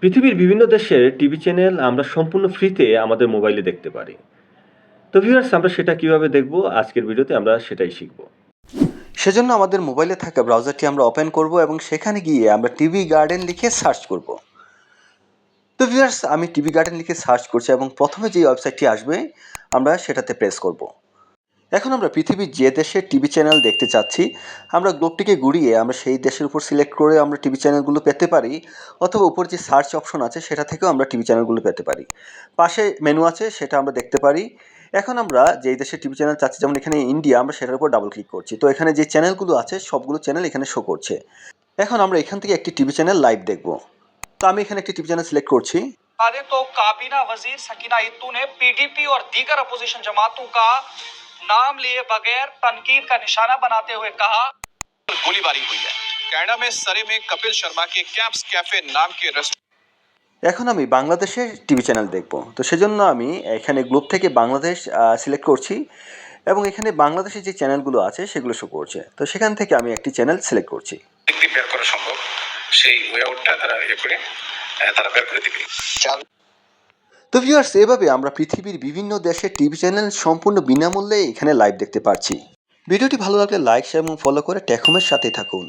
পৃথিবীর বিভিন্ন দেশের টিভি চ্যানেল আমরা সম্পূর্ণ ফ্রিতে আমাদের মোবাইলে দেখতে পারি। তো ভিউয়ার্স আমরা সেটা কিভাবে দেখব আজকের ভিডিওতে আমরা সেটাই শিখব। সেজন্য আমাদের মোবাইলে থাকা ব্রাউজারটি আমরা ওপেন করব এবং সেখানে গিয়ে আমরা টিভি গার্ডেন লিখে সার্চ করব। তো ভিউয়ার্স আমি টিভি গার্ডেন লিখে সার্চ করছি এবং প্রথমে যে ওয়েবসাইটটি আসবে আমরা সেটাতে প্রেস করব। এখন আমরা পৃথিবীর যে দেশের টিভি চ্যানেল দেখতে চাচ্ছি আমরা গ্লোবটিকে ঘুরিয়ে আমরা সেই দেশের উপর সিলেক্ট করে আমরা টিভি চ্যানেলগুলো পেতে পারি, অথবা উপর যে সার্চ অপশন আছে সেটা থেকেও আমরা টিভি চ্যানেলগুলো পেতে পারি। পাশে মেনু আছে সেটা আমরা দেখতে পারি। এখন আমরা যেই দেশের টিভি চ্যানেল চাচ্ছি, যেমন এখানে ইন্ডিয়া, আমরা সেটার উপর ডাবল ক্লিক করছি। তো এখানে যে চ্যানেলগুলো আছে সবগুলো চ্যানেল এখানে শো করছে। এখন আমরা এখান থেকে একটি টিভি চ্যানেল লাইভ দেখব। তো আমি এখানে একটি টিভি চ্যানেল সিলেক্ট করছি। तो काबीना वजीर सकीना इत्तू ने पीडीपी और दीगर अपोजिशन जमातों का नाम लिए बगैर तनकीद का निशाना बनाते हुए कहा, गोलीबारी हुई है। कनाडा में सरे में कपिल शर्मा के कैंप्स कैफे नाम के এখন আমি বাংলাদেশের টিভি চ্যানেল দেখব। তো সেজন্য আমি এখানে গ্লোব থেকে বাংলাদেশ সিলেক্ট করছি এবং এখানে বাংলাদেশের যে চ্যানেলগুলো আছে সেগুলো শো করছে। তো সেখান থেকে আমি একটি চ্যানেল সিলেক্ট করছি। বের করা সম্ভব সেই ওয়েআউটটা তারা তারা বের করে দিবে। তো ভিউয়ার্স এভাবে আমরা পৃথিবীর বিভিন্ন দেশের টিভি চ্যানেল সম্পূর্ণ বিনামূল্যে এখানে লাইভ দেখতে পাচ্ছি। ভিডিওটি ভালো লাগলে লাইক শেয়ার এবং ফলো করে টেকহোমের সাথে থাকুন।